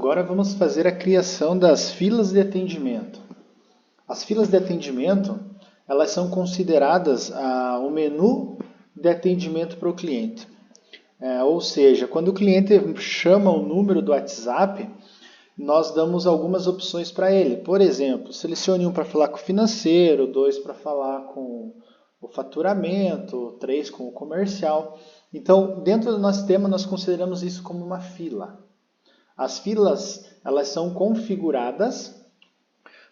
agora vamos fazer a criação das filas de atendimento. As filas de atendimento, elas são consideradas o menu de atendimento para o cliente. Ou seja, quando o cliente chama o número do WhatsApp, nós damos algumas opções para ele. Por exemplo, selecione um para falar com o financeiro, 2 para falar com o faturamento, 3 com o comercial. Então, dentro do nosso sistema, nós consideramos isso como uma fila. As filas, elas são configuradas.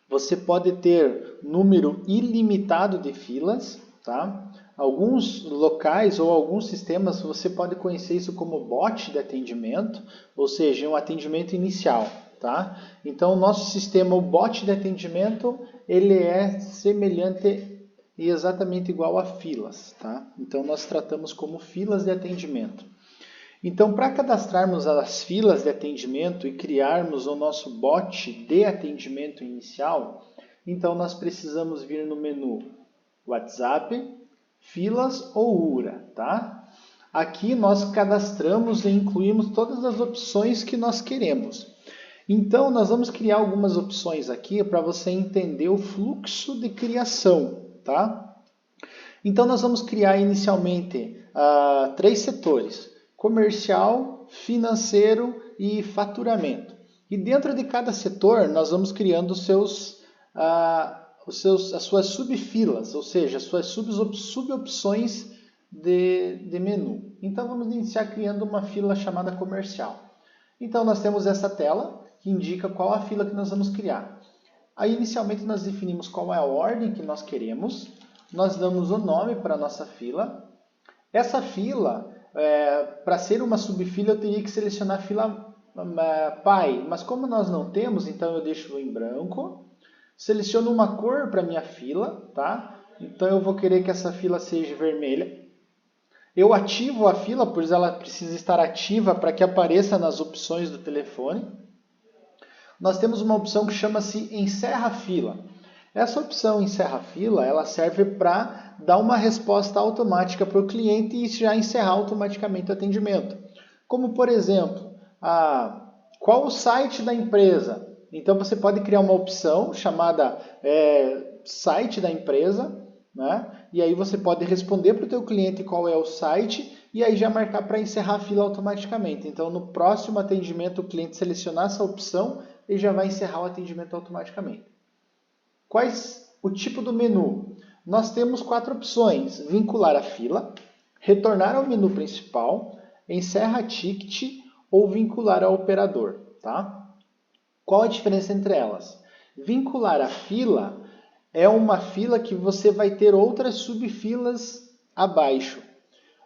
Você pode ter número ilimitado de filas, tá? Alguns locais ou alguns sistemas você pode conhecer isso como bot de atendimento, ou seja, um atendimento inicial, tá? Então, o nosso sistema, o bot de atendimento, ele é semelhante e exatamente igual a filas, tá? Então, nós tratamos como filas de atendimento. Então, para cadastrarmos as filas de atendimento e criarmos o nosso bot de atendimento inicial, então nós precisamos vir no menu WhatsApp, filas ou URA, tá? Aqui nós cadastramos e incluímos todas as opções que nós queremos. Então, nós vamos criar algumas opções aqui para você entender o fluxo de criação, tá? Então, nós vamos criar inicialmente 3 setores: comercial, financeiro e faturamento. E dentro de cada setor, nós vamos criando as suas subfilas, ou seja, as suas subopções de menu. Então, vamos iniciar criando uma fila chamada comercial. Então, nós temos essa tela que indica qual a fila que nós vamos criar. Aí, inicialmente, nós definimos qual é a ordem que nós queremos. Nós damos o nome para a nossa fila. Essa fila, para ser uma subfila, eu teria que selecionar a fila pai. Mas como nós não temos, então eu deixo em branco. Seleciono uma cor para minha fila, tá? Então eu vou querer que essa fila seja vermelha. Eu ativo a fila, pois ela precisa estar ativa para que apareça nas opções do telefone. Nós temos uma opção que chama-se Encerra Fila. Essa opção Encerra Fila, ela serve para dar uma resposta automática para o cliente e já encerrar automaticamente o atendimento. Como, por exemplo, qual o site da empresa? Então, você pode criar uma opção chamada site da empresa, né? E aí você pode responder para o teu cliente qual é o site e aí já marcar para encerrar a fila automaticamente. Então, no próximo atendimento, o cliente selecionar essa opção e já vai encerrar o atendimento automaticamente. Quais o tipo do menu? Nós temos 4 opções: vincular a fila, retornar ao menu principal, encerra ticket ou vincular ao operador, tá? Qual a diferença entre elas? Vincular a fila é uma fila que você vai ter outras subfilas abaixo.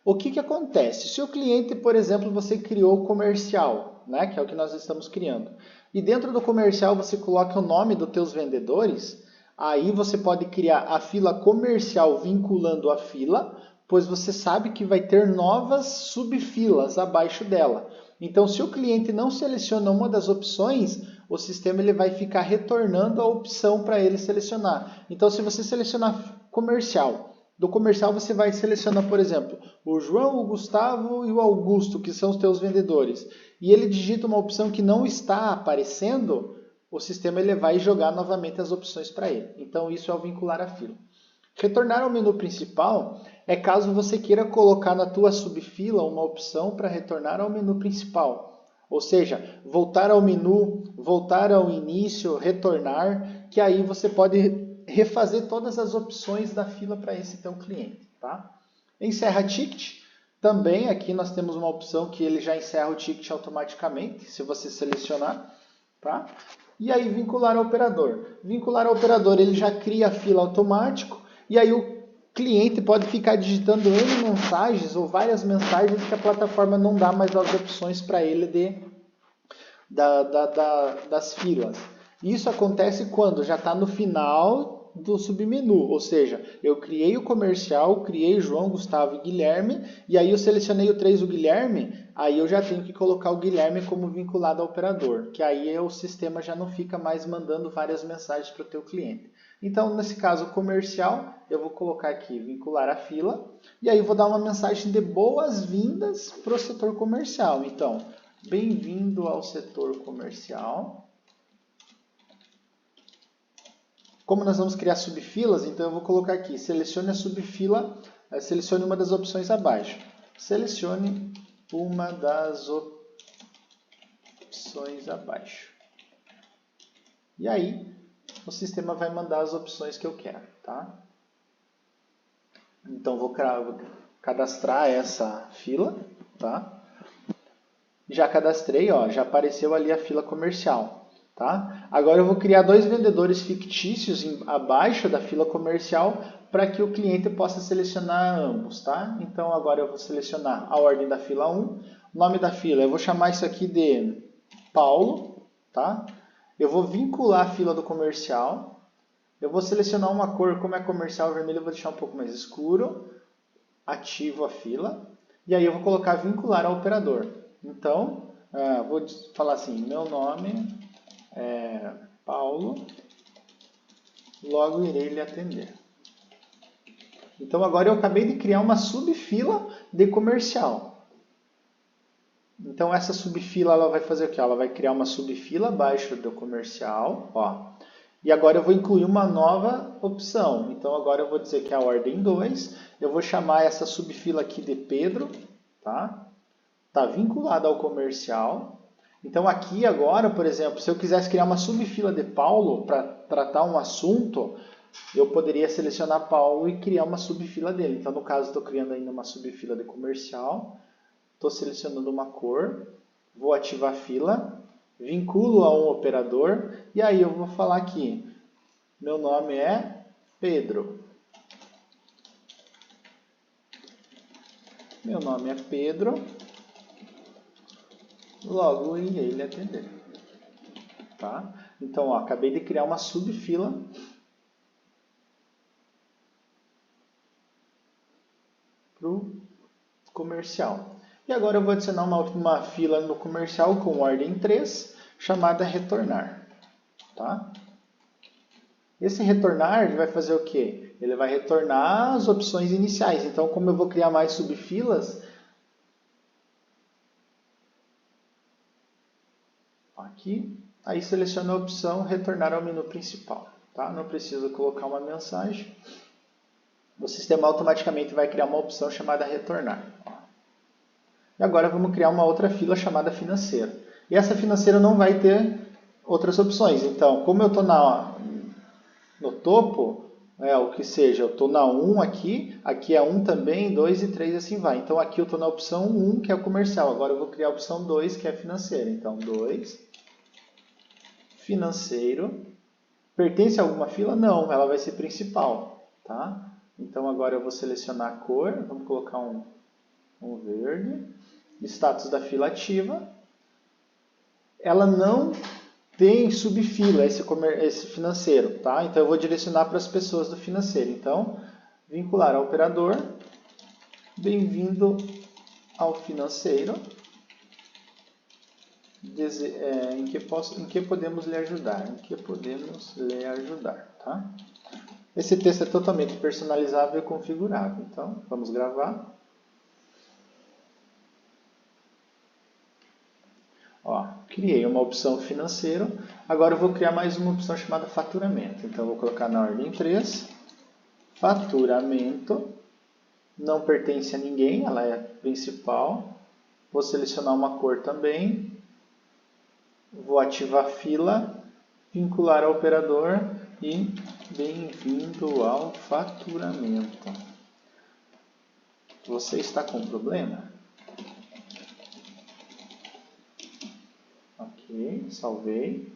O que acontece? Se o cliente, por exemplo, você criou o comercial, né, que é o que nós estamos criando, e dentro do comercial você coloca o nome dos teus vendedores, aí você pode criar a fila comercial vinculando a fila, pois você sabe que vai ter novas subfilas abaixo dela. Então, se o cliente não seleciona uma das opções, o sistema ele vai ficar retornando a opção para ele selecionar. Então, se você selecionar comercial, do comercial você vai selecionar, por exemplo, o João, o Gustavo e o Augusto, que são os teus vendedores. E ele digita uma opção que não está aparecendo, o sistema ele vai jogar novamente as opções para ele. Então, isso é o vincular a fila. Retornar ao menu principal é caso você queira colocar na tua subfila uma opção para retornar ao menu principal. Ou seja, voltar ao menu, voltar ao início, retornar, que aí você pode refazer todas as opções da fila para esse teu cliente, tá? Encerra ticket. Também aqui nós temos uma opção que ele já encerra o ticket automaticamente, se você selecionar, tá? E aí vincular ao operador. Vincular ao operador, ele já cria a fila automático e aí o cliente pode ficar digitando N mensagens ou várias mensagens que a plataforma não dá mais as opções para ele das filas. Isso acontece quando já está no final do submenu, ou seja, eu criei o comercial, criei João, Gustavo e Guilherme, e aí eu selecionei o 3, o Guilherme, aí eu já tenho que colocar o Guilherme como vinculado ao operador, que aí o sistema já não fica mais mandando várias mensagens para o teu cliente. Então, nesse caso comercial, eu vou colocar aqui, vincular a fila, e aí eu vou dar uma mensagem de boas-vindas para o setor comercial. Então, Bem-vindo ao setor comercial. Como nós vamos criar subfilas, então eu vou colocar aqui, selecione a subfila, selecione uma das opções abaixo. Selecione uma das opções abaixo. E aí, o sistema vai mandar as opções que eu quero, tá? Então, vou cadastrar essa fila, tá? Já cadastrei, ó, já apareceu ali a fila comercial, tá? Agora eu vou criar dois vendedores fictícios abaixo da fila comercial para que o cliente possa selecionar ambos, tá? Então agora eu vou selecionar a ordem da fila 1, o nome da fila, eu vou chamar isso aqui de Paulo, tá? Eu vou vincular a fila do comercial, eu vou selecionar uma cor, como é comercial vermelho, eu vou deixar um pouco mais escuro, ativo a fila, e aí eu vou colocar vincular ao operador. Então, vou falar assim, meu nome é Paulo, logo irei lhe atender. Então agora eu acabei de criar uma subfila de comercial. Então essa subfila ela vai fazer o quê? Ela vai criar uma subfila abaixo do comercial, ó. E agora eu vou incluir uma nova opção. Então agora eu vou dizer que é a ordem 2, eu vou chamar essa subfila aqui de Pedro, tá? Está vinculada ao comercial. Então aqui agora, por exemplo, se eu quisesse criar uma subfila de Paulo para tratar um assunto, eu poderia selecionar Paulo e criar uma subfila dele. Então no caso estou criando ainda uma subfila de comercial, estou selecionando uma cor, vou ativar a fila, vinculo a um operador e aí eu vou falar aqui, meu nome é Pedro. Meu nome é Pedro. Logo irei lhe atender. Tá? Então, ó, acabei de criar uma subfila para o comercial. E agora eu vou adicionar uma fila no comercial com ordem 3, chamada retornar. Tá? Esse retornar ele vai fazer o quê? Ele vai retornar as opções iniciais. Então, como eu vou criar mais subfilas, aqui, aí seleciono a opção retornar ao menu principal. Tá? Não preciso colocar uma mensagem. O sistema automaticamente vai criar uma opção chamada retornar. E agora vamos criar uma outra fila chamada financeiro. E essa financeira não vai ter outras opções. Então, como eu estou no topo, o que seja, eu estou na 1 aqui é 1 também, 2 e 3 assim vai. Então aqui eu estou na opção 1, que é o comercial. Agora eu vou criar a opção 2, que é financeiro. Então 2, financeiro. Pertence a alguma fila? Não, ela vai ser principal. Tá? Então agora eu vou selecionar a cor, vamos colocar um verde. Status da fila ativa. Ela não tem subfila, esse financeiro, tá? Então eu vou direcionar para as pessoas do financeiro. Então, vincular ao operador, bem-vindo ao financeiro, em que podemos lhe ajudar? Em que podemos lhe ajudar, tá? Esse texto é totalmente personalizável e configurável. Então, vamos gravar. Ó, criei uma opção financeiro, agora eu vou criar mais uma opção chamada faturamento. Então eu vou colocar na ordem 3, faturamento, não pertence a ninguém, ela é principal. Vou selecionar uma cor também, vou ativar a fila, vincular ao operador e bem-vindo ao faturamento. Você está com problema? Ok, salvei.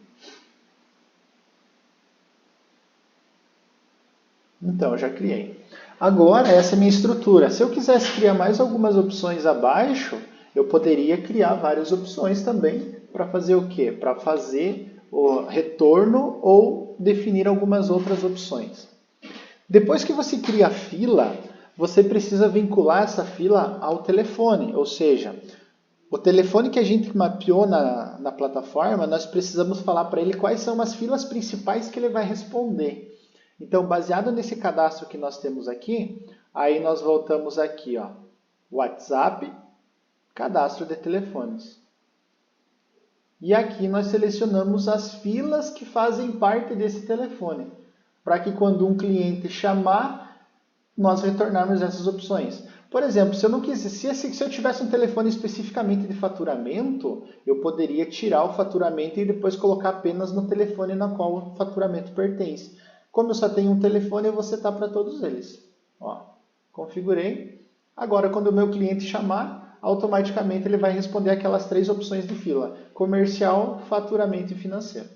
Então, eu já criei. Agora, essa é a minha estrutura. Se eu quisesse criar mais algumas opções abaixo, eu poderia criar várias opções também para fazer o quê? Para fazer o retorno ou definir algumas outras opções. Depois que você cria a fila, você precisa vincular essa fila ao telefone, ou seja, o telefone que a gente mapeou na plataforma, nós precisamos falar para ele quais são as filas principais que ele vai responder. Então, baseado nesse cadastro que nós temos aqui, aí nós voltamos aqui, ó, WhatsApp, cadastro de telefones. E aqui nós selecionamos as filas que fazem parte desse telefone, para que quando um cliente chamar, nós retornarmos essas opções. Por exemplo, se eu não quisesse, se eu tivesse um telefone especificamente de faturamento, eu poderia tirar o faturamento e depois colocar apenas no telefone na qual o faturamento pertence. Como eu só tenho um telefone, eu vou setar para todos eles. Ó, configurei. Agora, quando o meu cliente chamar, automaticamente ele vai responder aquelas 3 opções de fila: comercial, faturamento e financeiro.